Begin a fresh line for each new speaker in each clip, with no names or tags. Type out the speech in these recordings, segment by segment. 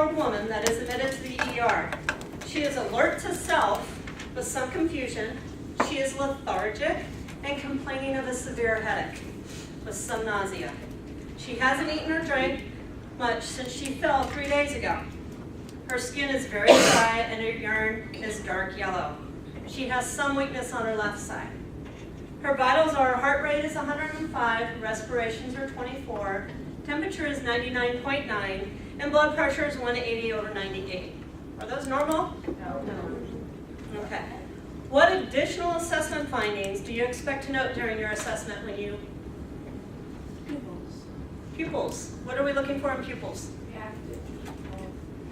20-year-old woman that is admitted to the ER. She is alert to self with some confusion. She is lethargic and complaining of a severe headache with some nausea. She hasn't eaten or drank much since she fell 3 days ago. Her skin is very dry and her urine is dark yellow. She has some weakness on her left side. Her vitals are heart rate is 105, respirations are 24, temperature is 99.9, and blood pressure is 180/98. Are those normal? No. Okay. What additional assessment findings do you expect to note during your assessment when you... Pupils. What are we looking for in pupils?
Reactive.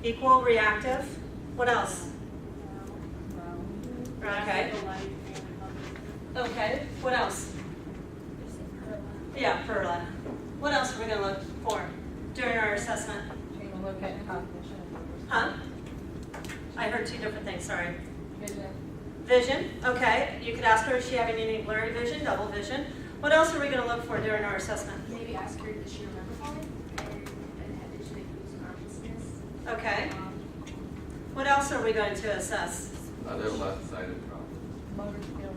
Equal, reactive. What else? Okay. Okay. What else? Yeah, perla. What else are we going to look for during our assessment?
Take a look at cognition.
Huh? I heard two different things, sorry.
Vision.
Vision, okay. You could ask her, is she having any blurry vision, double vision? What else are we going to look for during our assessment?
Maybe ask her, does she remember falling? And did she make lose consciousness?
Okay. What else are we going to assess?
Other left-sided problems.
Motor skills.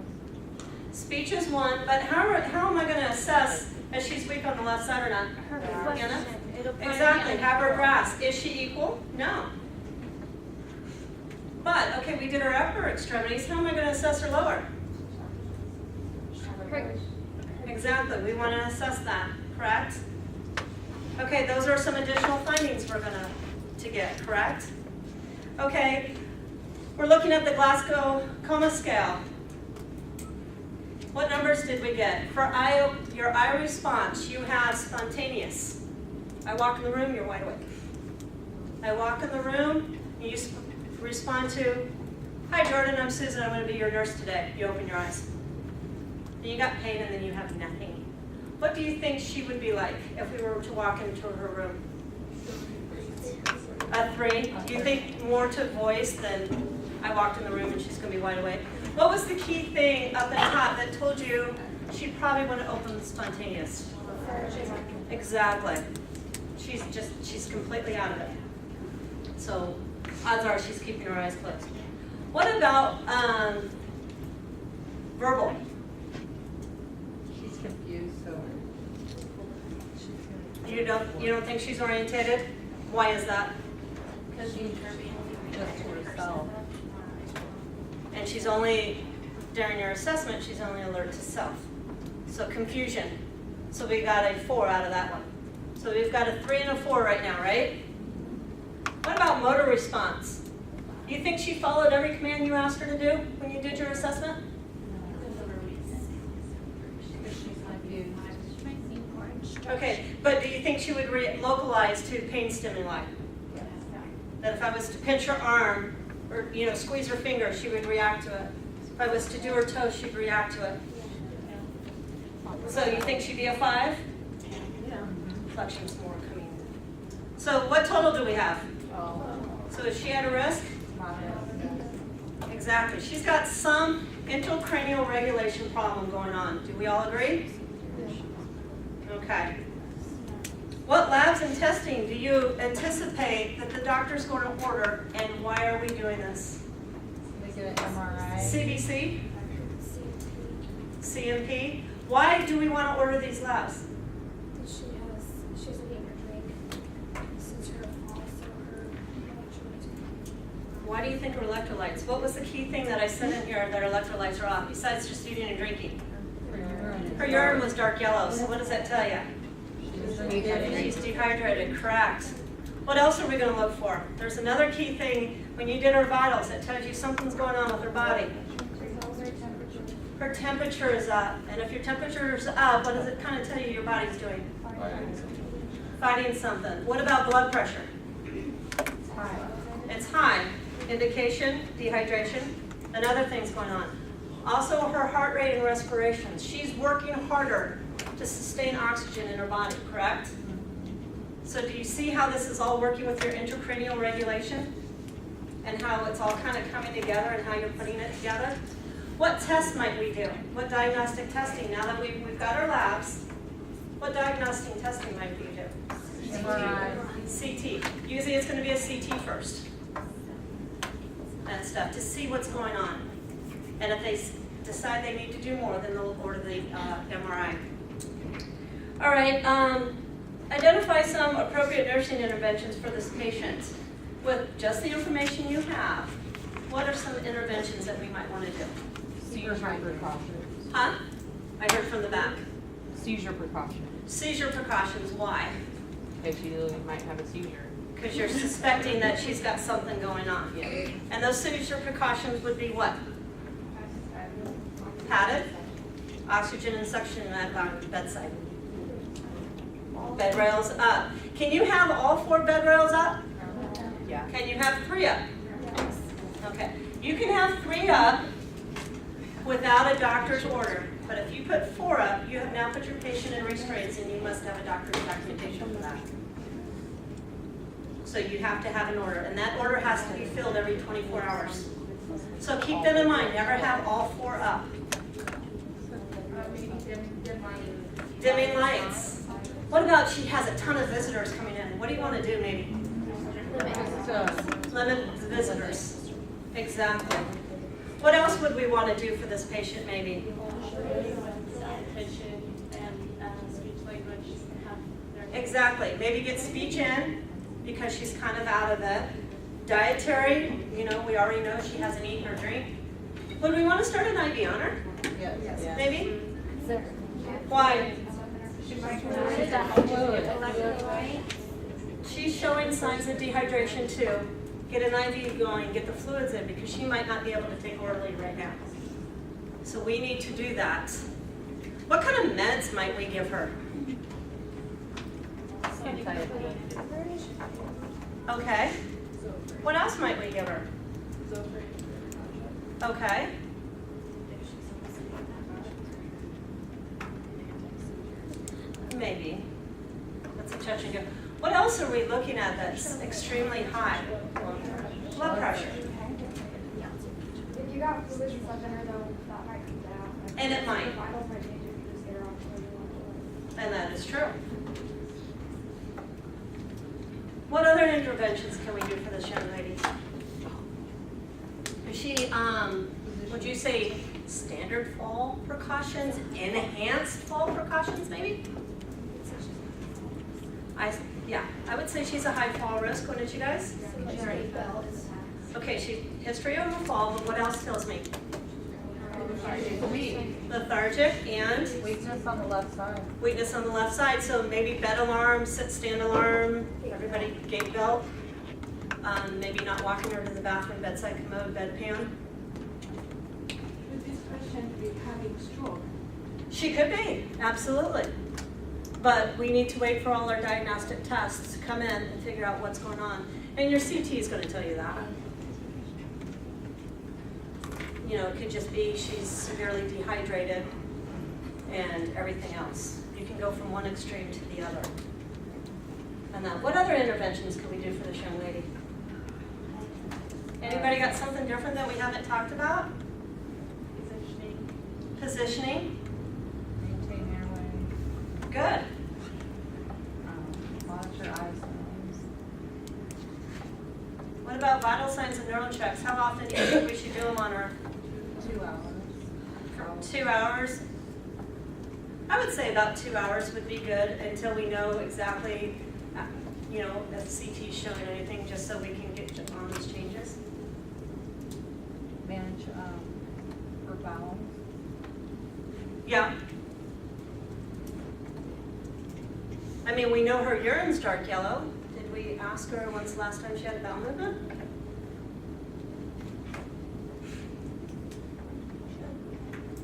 Speech is one, but how am I going to assess if she's weak on the left side or not?
Her
Anna?
It'll
Exactly, have her grasp. Is she equal? No. But, okay, we did her upper extremities. How am I going to assess her lower? Exactly, we want to assess that, correct? Okay, those are some additional findings we're going to get, correct? Okay, we're looking at the Glasgow Coma Scale. What numbers did we get? For your eye response, you have spontaneous. I walk in the room, you're wide awake. I walk in the room, and you respond to, hi Jordan, I'm Susan, I'm going to be your nurse today. You open your eyes. Then you got pain and then you have nothing. What do you think she would be like if we were to walk into her room? A 3? Do you think more to voice than I walked in the room and she's going to be wide awake? What was the key thing up at top that told you she probably wouldn't open the spontaneous? Exactly. She's completely out of it. So odds are she's keeping her eyes closed. What about verbal?
She's confused, so
You don't think she's orientated? Why is that?
because she's just to herself.
And she's only, during your assessment, she's only alert to self. So confusion. So we got a 4 out of that one. So we've got a 3 and a 4 right now, right? What about motor response? Do you think she followed every command you asked her to do when you did your assessment?
Because she's confused.
Okay, but do you think she would localize to pain stimuli? That if I was to pinch her arm or squeeze her finger, she would react to it. If I was to do her toe, she'd react to it. So you think she'd be a 5?
Yeah.
Flection's more coming. So what total do we have?
Oh.
So is she at a risk? Exactly. She's got some intracranial regulation problem going on. Do we all agree? Okay. What labs and testing do you anticipate that the doctor's going to order, and why are we doing this?
They get an MRI.
CBC? CMP? Why do we want to order these labs?
She hasn't eaten or drank since her fall, so her electrolytes.
Why do you think her electrolytes? What was the key thing that I said in here that her electrolytes are off, besides just eating and drinking? Her urine was dark yellow, so what does that tell you? She's dehydrated, correct. What else are we going to look for? There's another key thing when you did her vitals that tells you something's going on with her body. Her temperature is up, and if your temperature is up, what does it kind of tell you your body's doing? Fighting something. What about blood pressure?
It's high.
It's high. Indication, dehydration, and other things going on. Also her heart rate and respirations. She's working harder to sustain oxygen in her body, correct? So do you see how this is all working with your intracranial regulation? And how it's all kind of coming together and how you're putting it together? What tests might we do? What diagnostic testing? Now that we've got our labs, what diagnostic testing might we do?
MRI.
CT. Usually it's going to be a CT first. And stuff to see what's going on. And if they decide they need to do more, then they'll order the MRI. All right. Identify some appropriate nursing interventions for this patient. With just the information you have, what are some interventions that we might want to do?
Seizure precautions.
Huh? I heard from the back.
Seizure precautions.
Seizure precautions. Why?
If she might have a seizure.
Because you're suspecting that she's got something going on.
Yeah.
And those seizure precautions would be what? Padded, oxygen and suction at bedside. Bed rails up. Can you have all 4 bed rails up?
Yeah.
Can you have 3 up? Okay. You can have 3 up without a doctor's order. But if you put 4 up, you have now put your patient in restraints and you must have a doctor's documentation for that. So you have to have an order, and that order has to be filled every 24 hours. So keep that in mind, never have all 4 up. Dimming lights. What about she has a ton of visitors coming in? What do you want to do maybe? Limit the visitors. Exactly. What else would we want to do for this patient maybe? Exactly. Maybe get speech in because she's kind of out of it. Dietary, you know, we already know she hasn't eaten or drink. Would we want to start an IV on her?
Yes.
Maybe? Why? She's showing signs of dehydration too. Get an IV going, get the fluids in because she might not be able to take orally right now. So we need to do that. What kind of meds might we give her? Okay. What else might we give her? Okay. Maybe. That's a touch and go. What else are we looking at that's extremely high? Blood pressure.
If you got fluids and stuff in her though, that might come down.
And it might.
Vitals might change if you just get her off the
And that is true. What other interventions can we do for this young lady? Is she, would you say standard fall precautions, enhanced fall precautions maybe? I would say she's a high fall risk, wouldn't you guys? Okay, she history of a fall, but what else kills me? Lethargic and
Weakness on the left side.
weakness on the left side. So maybe bed alarm, sit stand alarm, everybody gate belt. Maybe not walking her to the bathroom, bedside commode, bedpan.
Would this patient be having stroke?
She could be, absolutely. But we need to wait for all our diagnostic tests to come in and figure out what's going on. And your CT is going to tell you that. You know, it could just be she's severely dehydrated and everything else. You can go from one extreme to the other. And then, what other interventions can we do for this young lady? Anybody got something different that we haven't talked about? Positioning.
Maintain airway.
Good.
Monitor eye signs.
What about vital signs and neural checks? How often do you think we should do them on her?
2 hours.
2 hours? I would say about 2 hours would be good until we know exactly, you know, if CT's showing anything, just so we can get on those changes.
Manage her bowels.
Yeah. I mean, we know her urine's dark yellow. Did we ask her when's the last time she had a bowel movement?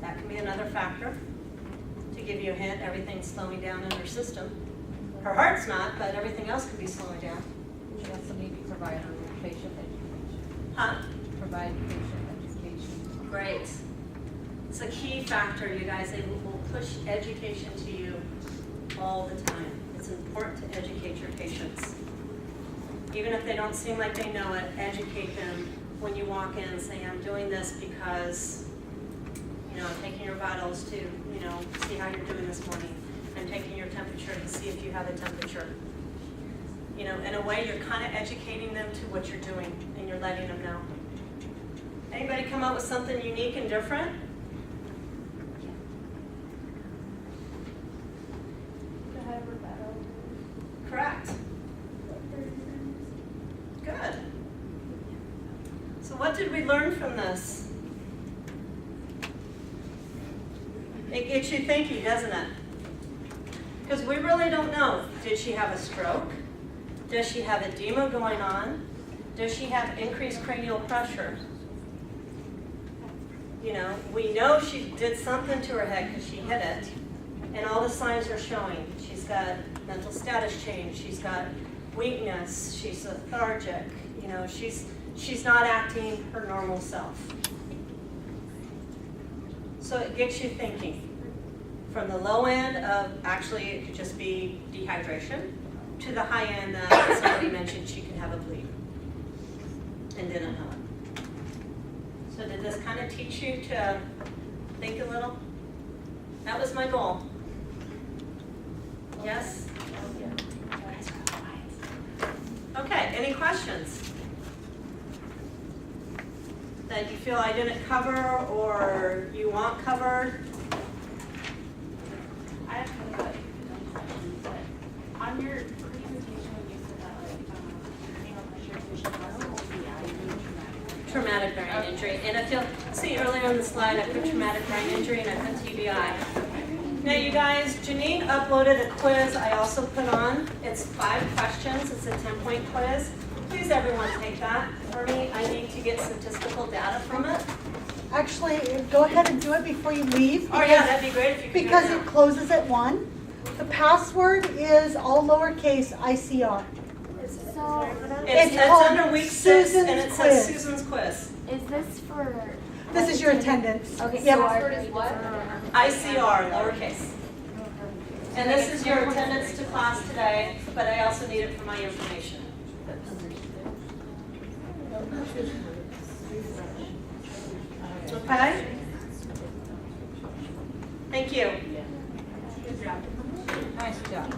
That can be another factor to give you a hint. Everything's slowing down in her system. Her heart's not, but everything else could be slowing down.
She also need to provide her with patient education.
Huh?
Provide patient education.
Great. It's a key factor, you guys. They will push education to you all the time. It's important to educate your patients. Even if they don't seem like they know it, educate them when you walk in and say, I'm doing this because, you know, I'm taking your vitals to, you know, see how you're doing this morning. I'm taking your temperature to see if you have a temperature. You know, in a way, you're kind of educating them to what you're doing, and you're letting them know. Anybody come up with something unique and different?
To have her battle.
Correct. Good. So what did we learn from this? It gets you thinking, doesn't it? Because we really don't know. Did she have a stroke? Does she have edema going on? Does she have increased cranial pressure? You know, we know she did something to her head because she hit it, and all the signs are showing. She's got mental status change. She's got weakness. She's lethargic. You know, she's not acting her normal self. So it gets you thinking. From the low end of actually it could just be dehydration to the high end that somebody mentioned she could have a bleed and didn't know it. So did this kind of teach you to think a little? That was my goal. Yes? Okay, any questions that you feel I didn't cover or you want covered?
I have kind of a question, but on your presentation, when you said that cranial pressure fusion also be adding
Traumatic brain injury. And if you'll see earlier on the slide, I put traumatic brain injury and I put TBI. Now you guys, Janine uploaded a quiz I also put on. It's 5 questions. It's a 10-point quiz. Please everyone take that for me. I need to get statistical data from it.
Actually, go ahead and do it before you leave.
Oh yeah, that'd be great if you could do
Because
it
it
now.
closes at 1. The password is all lowercase ICR.
So,
It's
called
under week 6
Susan's
and it says
quiz.
Susan's quiz.
is this for?
This is your attendance.
Okay,
Yep.
so our is what?
ICR, lowercase. And this is your attendance to class today, but I also need it for my information. Okay? Thank you.
Nice job.